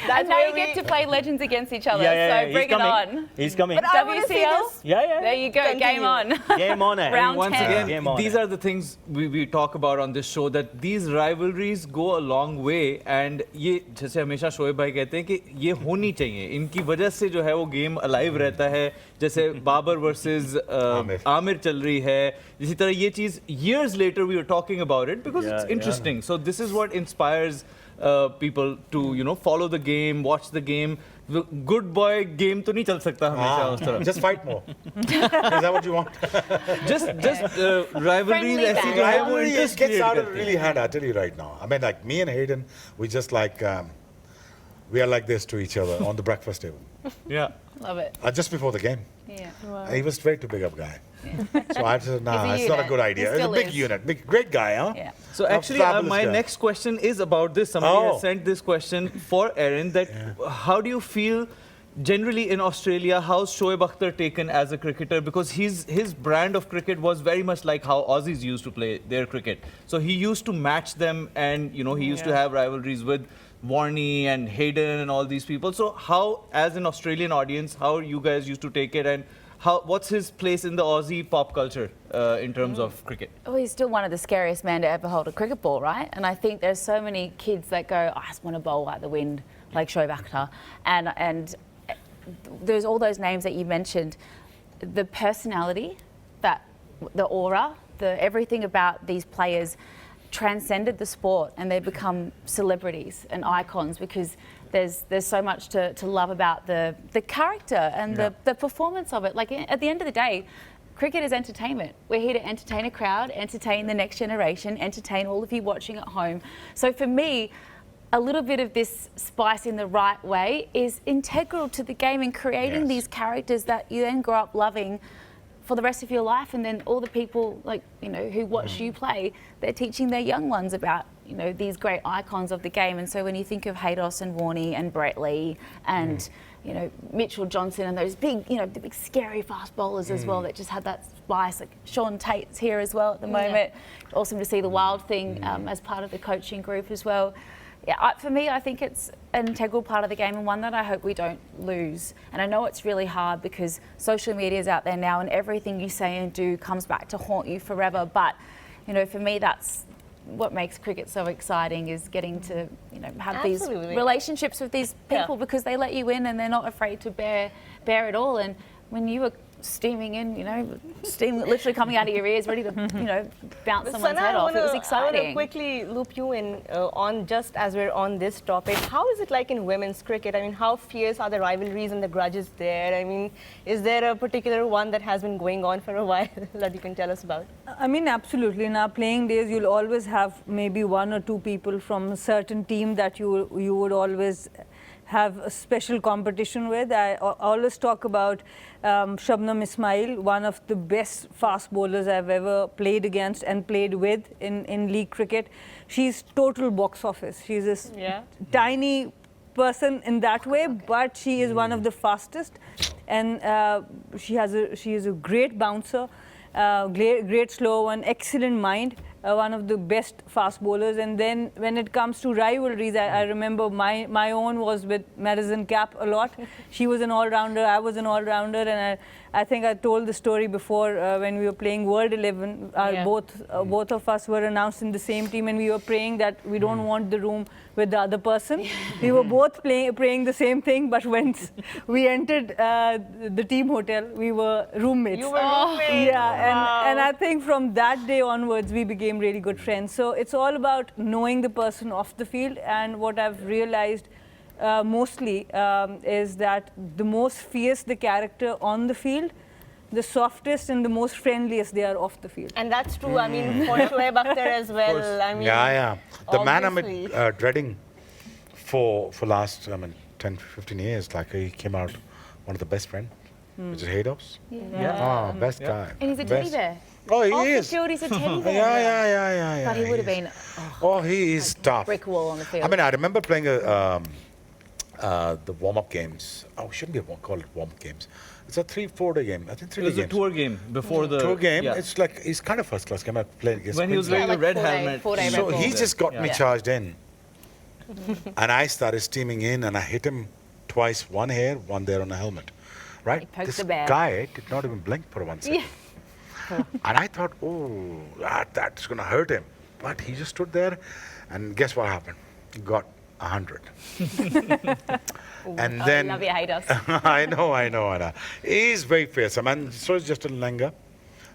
And now where you get we- to play legends against each other. Yeah. So bring He's it coming. on. He's coming. But I wanna see WCL? this. Yeah. There you go. Continue. Game on. Game on. Round Once 10. again, Game on. these are the things we talk about on this show, that these rivalries go a long way, and ये जैसे हमेशा शोएब भाई कहते हैं कि ये होनी चाहिए, इनकी वजह से जो है वो गेम अलाइव रहता है. जैसे बाबर वर्सेस आमिर चल रही है, इसी तरह ये चीज years later we were talking about it because it's interesting. So this is what inspires people to follow the game, watch the game. The good boy game तो नहीं चल सकता हमेशा उस तरह. Just fight more. Is that what you want? just rivalries Friendly ऐसी banter. जो है वो Rivalry interest gets create out of करती है. really hand, I tell you right now. Like me and Hayden, we just we are like this to each other on the breakfast table. Yeah. Love it. Just before the game. Yeah. He was way too big of a guy. So I said, nah, He's a it's not a unit. good He idea. It's a still big is. unit. Great guy, huh? Yeah. So A actually, fabulous my guy. next question is about this. Somebody has sent this question for Aaron. That how do you feel generally in Australia? How's Shoaib Akhtar taken as a cricketer? Because his brand of cricket was very much like how Aussies used to play their cricket. So he used to match them, and he used to have rivalries with Warney and Hayden and all these people. So how, as an Australian audience, how you guys used to take it, and What's his place in the Aussie pop culture in terms of cricket? Oh, he's still one of the scariest men to ever hold a cricket ball, right? And I think there's so many kids that go, I just want to bowl like the wind, like Shoaib Akhtar. And there's all those names that you mentioned. The personality, the aura, everything about these players transcended the sport, and they become celebrities and icons because there's so much to love about the character and the performance of it. Like at the end of the day, cricket is entertainment. We're here to entertain a crowd, entertain the next generation, entertain all of you watching at home. So for me, a little bit of this spice in the right way is integral to the game and creating these characters that you then grow up loving for the rest of your life. And then all the people who watch you play, they're teaching their young ones about these great icons of the game. And so when you think of Haydos and Warney and Brett Lee and Mitchell Johnson and those big the big scary fast bowlers as well that just had that spice, like Sean Tate's here as well at the moment. Awesome to see the Wild thing as part of the coaching group as well. Yeah, for me, I think it's an integral part of the game and one that I hope we don't lose. And I know it's really hard because social media is out there now and everything you say and do comes back to haunt you forever. But, for me, that's what makes cricket so exciting, is getting to, have these relationships with these people because they let you in and they're not afraid to bear it all. And when you were steaming in, steam literally coming out of your ears, ready to, bounce someone's head off. It was exciting. I want to quickly loop you in on, just as we're on this topic, how is it like in women's cricket? I mean, how fierce are the rivalries and the grudges there? I mean, is there a particular one that has been going on for a while that you can tell us about? I mean, absolutely. In our playing days, you'll always have maybe one or two people from a certain team that you would always have a special competition with. I always talk about Shabnam Ismail, one of the best fast bowlers I've ever played against and played with in league cricket. She's total box office. She's this tiny person in that way, but she is one of the fastest, and she is a great bouncer, great slow one, excellent mind. One of the best fast bowlers. And then when it comes to rivalries, I remember my own was with Madison Cap a lot. She was an all-rounder, I was an all-rounder, and I think I told the story before when we were playing World 11. Both of us were announced in the same team, and we were praying that we don't want the room with the other person. We were both praying the same thing, but when we entered the team hotel, we were roommates. You were roommates? Yeah, and I think from that day onwards, we became really good friends. So it's all about knowing the person off the field, and what I've realized mostly is that the most fierce the character on the field, the softest and the most friendliest they are off the field. And that's true, I mean, for Shoaib Akhtar as well. I mean, the man I'm dreading for last 10, 15 years, like he came out one of the best friends, which is Haydos. Best guy. And he's a teddy bear. Oh, he Off is. the field, he's a teddy bear. Yeah. But he would have been he is tough. brick wall on the field. I mean, I remember playing the warm-up games. Oh, we shouldn't call it warm-up games. It's a 3-4 day game. I think 3 It was games. a tour game before the Tour game. Yeah. It's like he's kind of first class game. I played against When he was Queensland. wearing the red helmet. So he just got me charged in, and I started steaming in, and I hit him twice. One here, one there on the helmet. Right. This guy did not even blink for 1 second. And I thought, oh, that's going to hurt him. But he just stood there, and guess what happened? He got 100. And then... love you, Haydos. I know. He's very fearsome, and so is Justin Langer.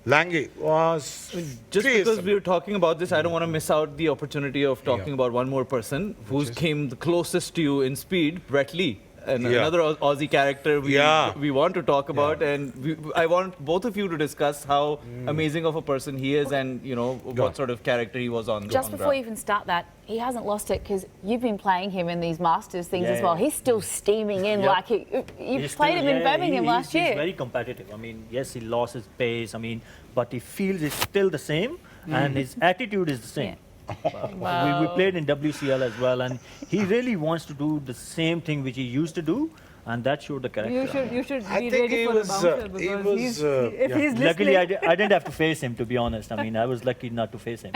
Lange was... Just fearsome. because we were talking about this, I don't want to miss out the opportunity of talking about one more person who came the closest to you in speed, Brett Lee. And another Aussie character we want to talk about, and I want both of you to discuss how amazing of a person he is, and what sort of character he was on. Just before you even start that, he hasn't lost it because you've been playing him in these Masters things as well. He's still steaming in like you played him in Birmingham last year. He's very competitive. I mean, yes, he lost his pace. I mean, but he feels it's still the same, and his attitude is the same. Wow. We played in WCL as well, and he really wants to do the same thing which he used to do, and that showed the character. You should I be think ready he for was, a bouncer he because was, if he's Luckily, listening. I didn't have to face him, to be honest. I mean, I was lucky not to face him.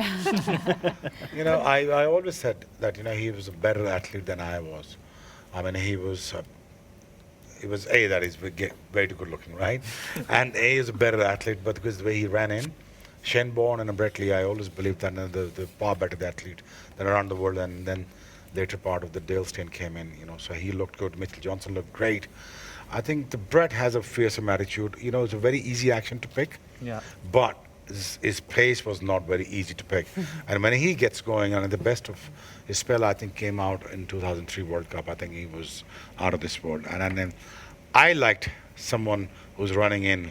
I always said that he was a better athlete than I was. I mean, he was it was A, that he's very good looking, right? And A is a better athlete, but because the way he ran in, Shenborn and Brett Lee, I always believed that the far better athlete than around the world. And then later part of the Dalestein came in, so he looked good. Mitchell Johnson looked great. I think the Brett has a fearsome attitude. It's a very easy action to pick. Yeah. But his pace was not very easy to pick. And when he gets going, and the best of his spell, I think, came out in 2003 World Cup. I think he was out of this world. And then I liked someone who's running in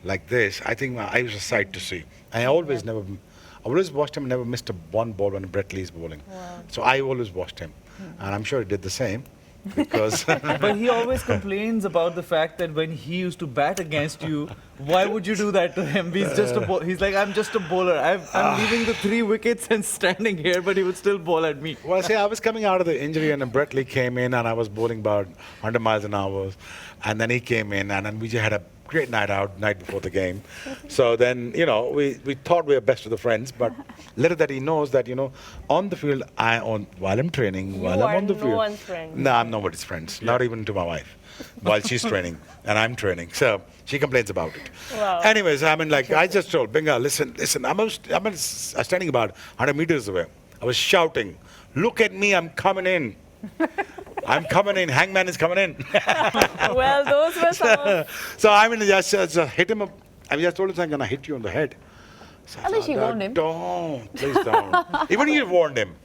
like this. I think I was a sight to see. I always watched him, never missed one ball when Brett Lee's bowling. Wow. So I always watched him. And I'm sure he did the same. Because but he always complains about the fact that when he used to bat against you, why would you do that to him? He's like, I'm just a bowler. I'm leaving the 3 wickets and standing here, but he would still bowl at me. Well, see, I was coming out of the injury, and then Brett Lee came in, and I was bowling about 100 miles an hour, and then he came in, and then we just had a great night before the game. So then, we thought we were best of the friends, but little that he knows that, on the field, while I'm training, while I'm on the field. You are no one's friend. No, I'm nobody's friends, not even to my wife, while she's training, and I'm training. So she complains about it. Wow. Anyways, I just told Binga, listen, I'm standing about 100 meters away. I was shouting, look at me, I'm coming in. I'm coming in. Hangman is coming in. Well, those were some of... So just hit him up. I just told him I'm going to hit you on the head. So At least you warned him. Don't. Please don't. Even you warned him.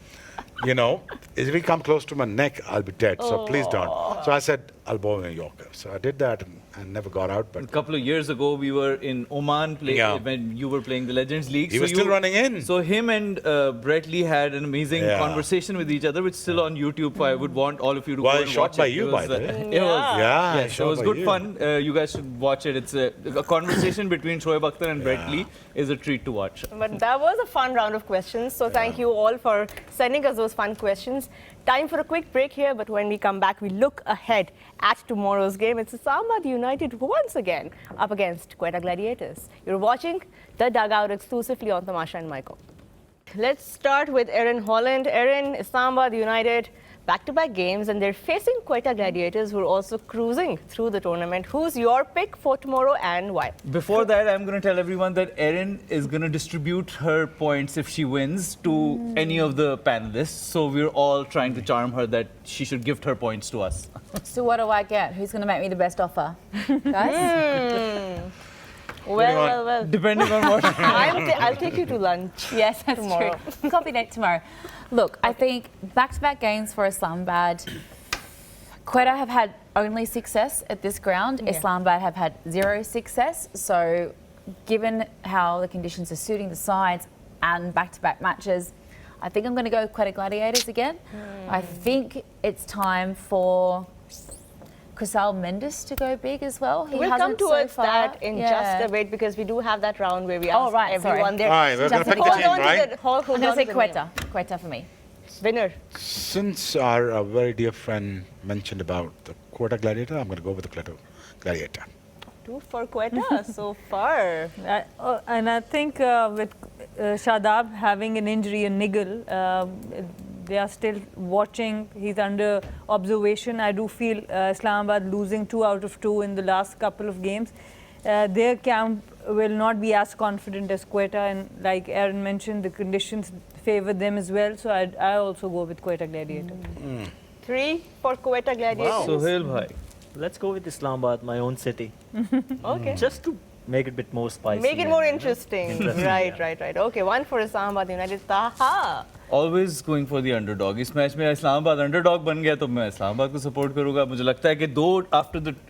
If he come close to my neck, I'll be dead. So please don't. So I said, I'll bowl in a Yorker. So I did that and never got out. But a couple of years ago, we were in Oman when you were playing the Legends League. He was still running in. So him and Brett Lee had an amazing conversation with each other, which is still on YouTube. I would want all of you to go and watch it. Shot by you, by the way. It was. Yes, it was good fun. You guys should watch it. It's a conversation between Shoaib Akhtar and Brett Lee is a treat to watch. But that was a fun round of questions. So thank you all for sending us those fun questions. Time for a quick break here, but when we come back, we look ahead at tomorrow's game. It's Islamabad United once again up against Quetta Gladiators. You're watching The Dugout exclusively on Tamasha and Myco. Let's start with Erin Holland. Erin, Islamabad United, back-to-back games, and they're facing Quetta Gladiators, who are also cruising through the tournament. Who's your pick for tomorrow and why? Before that, I'm going to tell everyone that Erin is going to distribute her points if she wins to any of the panelists. So we're all trying to charm her that she should gift her points to us. So what do I get? Who's going to make me the best offer? Guys? Well. Depending on what. I'll take you to lunch. Yes, that's tomorrow. true. Coffee date tomorrow. Look, I think back-to-back games for Islamabad. Quetta have had only success at this ground. Yeah. Islamabad have had 0 success. So given how the conditions are suiting the sides and back-to-back matches, I think I'm going to go with Quetta Gladiators again. I think it's time for Kusal Mendes to go big as well. We'll come towards that in just a bit because we do have that round where we ask everyone there. All right, we're going to pick the team, right? I'm going to say Quetta. Quetta for me. Winner. Since our very dear friend mentioned about the Quetta Gladiator, I'm going to go with the Quetta Gladiator. 2 for Quetta so far. And I think with Shadab having an injury, a niggle, they are still watching. He's under observation. I do feel Islamabad losing 2 out of 2 in the last couple of games. Their camp will not be as confident as Quetta, and like Aaron mentioned, the conditions favor them as well. So I also go with Quetta Gladiator. 3 for Quetta Gladiators. Wow. Sohail bhai. Let's go with Islamabad, my own city. Okay. Just to make it a bit more spicy. Make it more interesting. Right. Okay, 1 for Islamabad United. Taha. Always going for the underdog. इस match में Islamabad underdog बन गया तो मैं इस्लामाबाद को support करूँगा. मुझे लगता है कि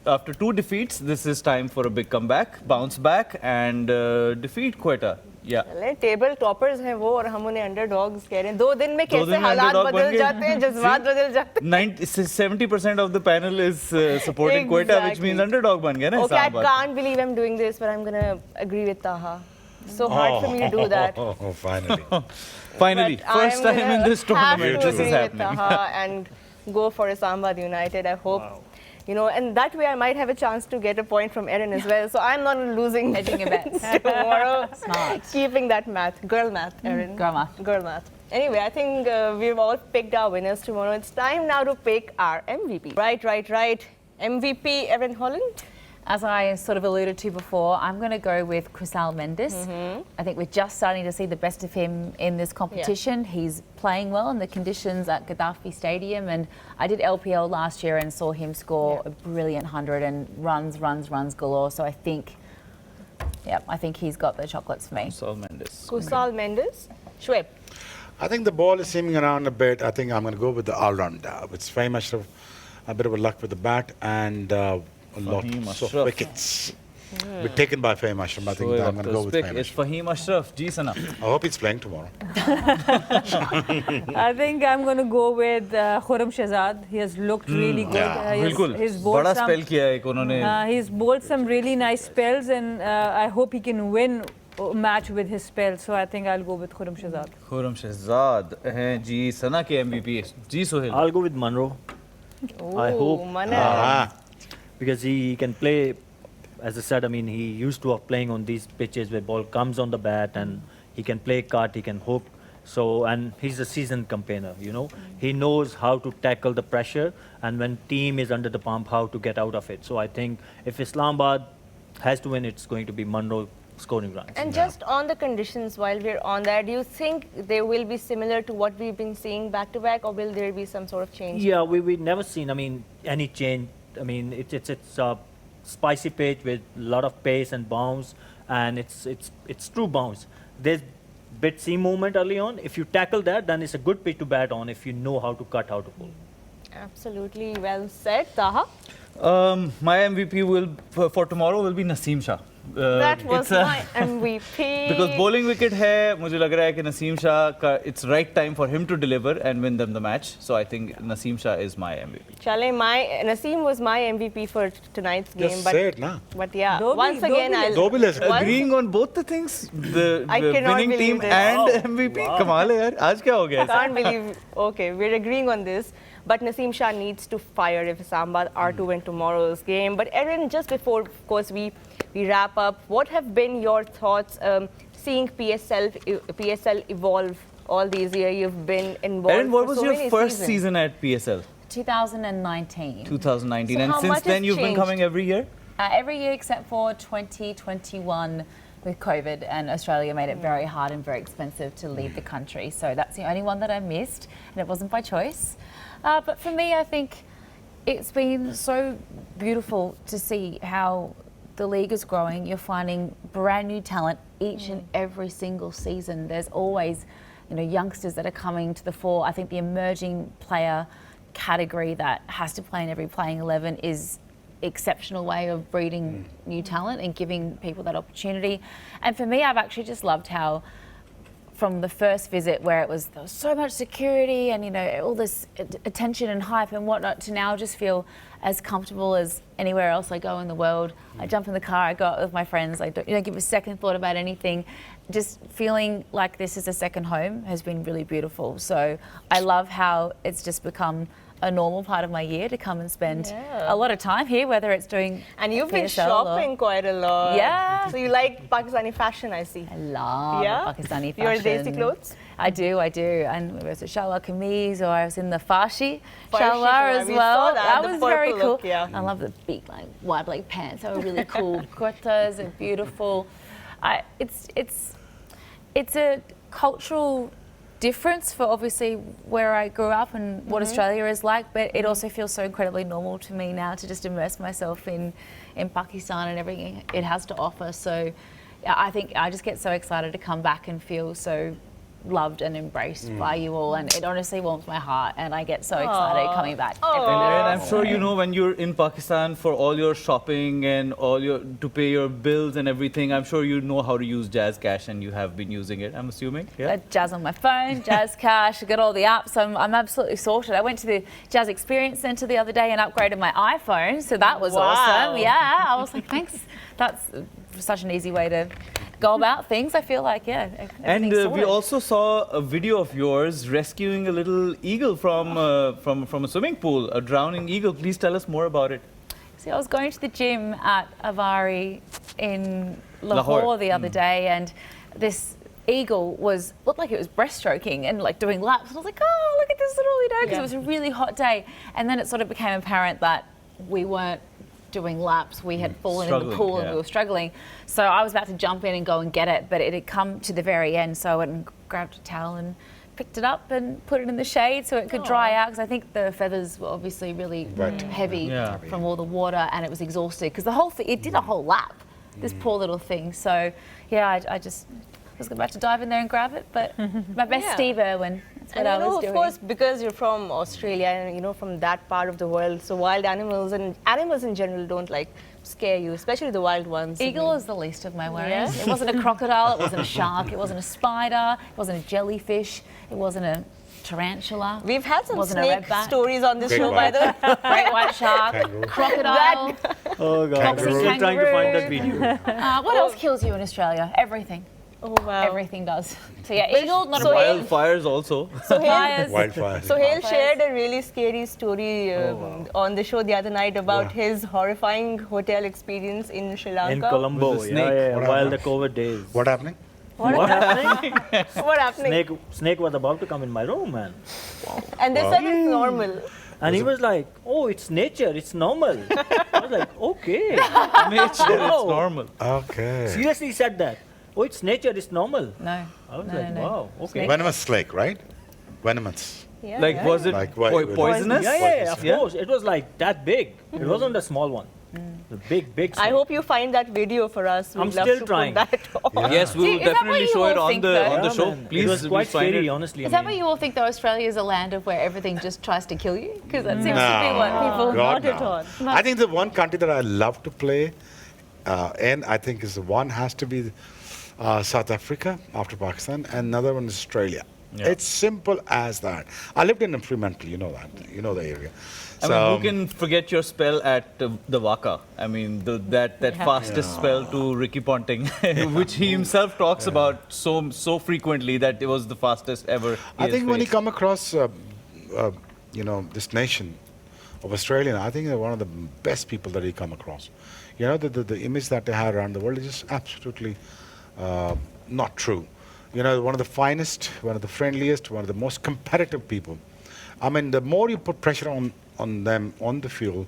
after 2 defeats, this is time for a big comeback, bounce back and defeat Quetta. Yeah. Table toppers हैं वो और हम उन्हें अंडरडॉग्स कह रहे हैं. 2 दिन में कैसे हालात बदल जाते हैं, जज्बात बदल जाते हैं. 70% of the panel is supporting Quetta, which means underdog बन गया ना Okay, I Islamabad. can't believe I'm doing this, but I'm gonna agree with Taha. So hard for me to do that. Finally. Finally, But first time in this have tournament, to this is agree with happening. Taha and go for Islamabad United. I hope, and that way I might have a chance to get a point from Erin as well. So I'm not losing Hedging a bet. tomorrow. Smart. Keeping that math, girl math, Erin. Girl math. Anyway, I think we've all picked our winners tomorrow. It's time now to pick our MVP. Right. MVP, Erin Holland? As I sort of alluded to before, I'm going to go with Kusal Mendes. I think we're just starting to see the best of him in this competition. He's playing well in the conditions at Gaddafi Stadium, and I did LPL last year and saw him score a brilliant 100 and runs galore. So I think he's got the chocolates for me. Kusal Mendes. Shoaib? I think the ball is seaming around a bit. I think I'm going to go with the all-round dab. It's very much a bit of a luck with the bat and a lot of wickets. Be taken by Fahim Ashraf. I think I'm going to go with Fahim It's Ashraf. Fahim Ashraf. Ji Sana. I hope he's playing tomorrow. I think I'm going to go with Khurram Shahzad. He has looked really good. बिल्कुल He's bowled बड़ा some- spell किया है एक उन्होंने He's bowled some really nice spells, and I hope he can win a match with his spells. So I think I'll go with Khurram Shahzad. Khurram Shahzad हैं जी सना के MVP ji Sohail I'll go with Munro I hope. Mana. because he can play, as I said, I mean, he used to of playing on these pitches where ball comes on the bat and he can play cut, he can hook. So, and he's a seasoned campaigner, you know. He knows how to tackle the pressure and when team is under the pump, how to get out of it. So I think if Islamabad has to win, it's going to be Munro scoring runs. And just on the conditions, while we're on that, do you think they will be similar to what we've been seeing back-to-back, or will there be some sort of change? Yeah, we never seen, I mean, any change. I mean, it's a spicy pitch with a lot of pace and bounce, and it's true bounce. There's bit seam movement early on. If you tackle that, then it's a good pitch to bat on if you know how to cut, how to pull. Absolutely well said. Taha? My MVP for tomorrow will be Naseem Shah. That was it's a- my MVP. Because bowling wicket है, मुझे लग रहा है कि Naseem Shah का it's right time for him to deliver and win them the match. So I think Naseem Shah is my MVP. Chale, Naseem was my MVP for tonight's game. Just but, say it now. But yeah, Dobby- once again, Dobby I'll... Dobby let's go. once- Agreeing on both the things, the I cannot winning team believe this. and MVP. कमाल है यार, आज क्या हो गया? Can't believe. Okay, we're agreeing on this. But Naseem Shah needs to fire if Islamabad are to win tomorrow's game. But Erin, just before, of course, we wrap up, what have been your thoughts seeing PSL evolve all these years you've been involved? Erin, what for was so your many first seasons? season at PSL? 2019. 2019. So And how since much then has you've been changed? coming every year? Every year except for 2021 with COVID, and Australia made it very hard and very expensive to leave the country. So that's the only one that I missed, and it wasn't by choice. But for me, I think it's been so beautiful to see how the league is growing. You're finding brand new talent each and every single season. There's always, youngsters that are coming to the fore. I think the emerging player category that has to play in every playing 11 is exceptional way of breeding new talent and giving people that opportunity. And for me, I've actually just loved how from the first visit where there was so much security and all this attention and hype and whatnot, to now just feel as comfortable as anywhere else I go in the world. I jump in the car, I go out with my friends, I don't give a second thought about anything. Just feeling like this is a second home has been really beautiful. So I love how it's just become a normal part of my year to come and spend a lot of time here, whether it's doing And you've been PSL shopping quite a lot. Yeah. So you like Pakistani fashion, I see. I love Pakistani Your fashion. desi clothes? I do. And it was a shalwar kameez, or I was in the Farshi Farshi shalwar shalwar, as we well. saw that, the was very purple cool. look, yeah. I love the big wide leg pants. They were really cool. Kurtas are beautiful. It's a cultural difference for obviously where I grew up and what Australia is like, but it also feels so incredibly normal to me now to just immerse myself in Pakistan and everything it has to offer. So I think I just get so excited to come back and feel so loved and embraced by you all, and it honestly warms my heart, and I get so excited coming back every And year. Erin, I'm sure when you're in Pakistan for all your shopping and to pay your bills and everything, I'm sure you know how to use Jazz Cash, and you have been using it, I'm assuming. Yeah. Jazz on my phone, Jazz Cash, I got all the apps. I'm absolutely sorted. I went to the Jazz Experience Centre the other day and upgraded my iPhone, so that was awesome. Yeah, I was like, thanks. That's such an easy way to go about things. I feel like, And everything's we sorted. also saw a video of yours rescuing a little eagle from a swimming pool, a drowning eagle. Please tell us more about it. See, I was going to the gym at Avari in Lahore, Lahore. the other day, and this eagle looked like it was breaststroking and like doing laps. And I was like, oh, look at this little, because it was a really hot day. And then it sort of became apparent that we weren't doing laps. We had fallen in the Struggling, pool and yeah. we were struggling. So I was about to jump in and go and get it, but it had come to the very end. So I went and grabbed a towel and picked it up and put it in the shade so it could dry out, because I think the feathers were obviously really heavy Yeah. from all the water, and it was exhausted because the whole thing, it did a whole lap, this poor little thing. So yeah, I just was about to dive in there and grab it, but my best Yeah. Steve Irwin. That's what And I you know, was of doing. course, because you're from Australia and you know from that part of the world, so wild animals and animals in general don't like scare you, especially the wild ones. Eagle is the least of my worries. Yeah? It wasn't a crocodile, it wasn't a shark, it wasn't a spider, it wasn't a jellyfish, it wasn't a tarantula. We've had some wasn't a snake redback. stories on this Great show, by white. the way. Great white shark, Kangaroo. crocodile. Oh God, I'm Kangaroo. still trying to find that video. What else kills you in Australia? Everything. Oh wow. Everything does. So yeah, eagle, not a Wildfires also. fires. Wildfire. Sohail shared a really scary story on the show the other night about his horrifying hotel experience in Sri Lanka. In Colombo, With the yeah, snake. yeah, What while happened? the COVID days. What happening? What happening? What happening? Snake was about to come in my room, man. And they said it's normal. And he was like, "Oh, it's nature, it's normal." I was like, "Okay." Nature, Oh. it's normal. Okay. Seriously said that. Oh, it's nature, it's normal. No. I was No, like, no, no. wow, okay. Venomous snake, right? Venomous. Yeah, Like, yeah. was it Like why- poisonous? Yeah, of Yeah. course. It was like that big. It wasn't a small one. The big I snake. hope you find that video for us. We'd I'm love still to trying. Put that on. Yes, we See, will is that what definitely you show it all on think, the though? on the Yeah, show. man. Please, it was we'll quite find scary, it. honestly. Is that what you all think, though, Australia is a land of where everything just tries to kill you? Because that seems to be No. what people... God, Not at no. all. I think the one country that I love to play in, I think is the one has to be South Africa after Pakistan, and another one is Australia. Yeah. It's simple as that. I lived in Fremantle, you know that. You know the area. I mean, who can forget your spell at the Waka? I mean, that fastest spell to Ricky Ponting, which he himself talks about so frequently that it was the fastest ever. I think when you faced. come across, this nation of Australian, I think they're one of the best people that you come across. You know, the image that they have around the world is just absolutely not true. You know, one of the finest, one of the friendliest, one of the most competitive people. I mean, the more you put pressure on them on the field,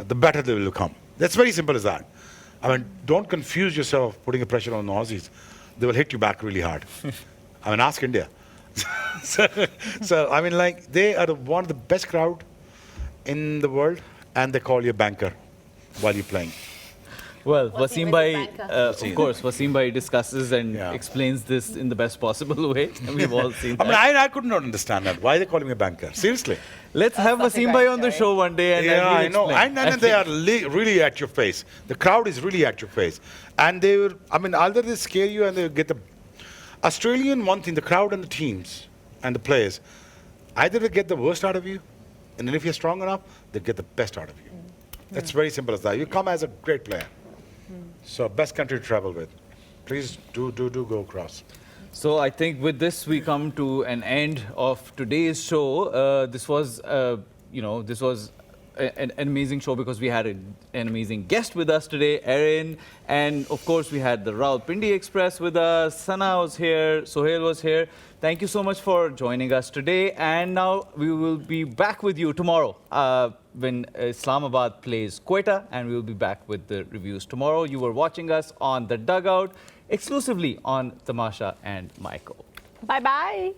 the better they will become. That's very simple as that. I mean, don't confuse yourself putting a pressure on the Aussies. They will hit you back really hard. I mean, ask India. so, I mean, like, they are one of the best crowd in the world, and they call you a banker while you're playing. Well, Wasim Wasim is a Bhai, banker. of course, Wasim Bhai discusses and Yeah. explains this in the best possible way. We've all seen I mean, that. I could not understand that. Why they call me a banker? Seriously. Let's have such a Wasim great Bhai on the story. show one day and Yeah, he'll I know. explain. And they are really at your face. The crowd is really at your face. And they will, I mean, either they scare you and they get the Australian, one thing, the crowd and the teams and the players, either they get the worst out of you, and then if you're strong enough, they get the best out of you. It's very simple as that. You come as a great player. So best country to travel with. Please do go across. So I think with this we come to an end of today's show. This was, this was an amazing show because we had an amazing guest with us today, Erin, and of course we had the Rawalpindi Express with us. Sana was here, Sohail was here. Thank you so much for joining us today, and now we will be back with you tomorrow when Islamabad plays Quetta, and we will be back with the reviews tomorrow. You were watching us on The Dugout, exclusively on Tamasha and Myco. Bye bye.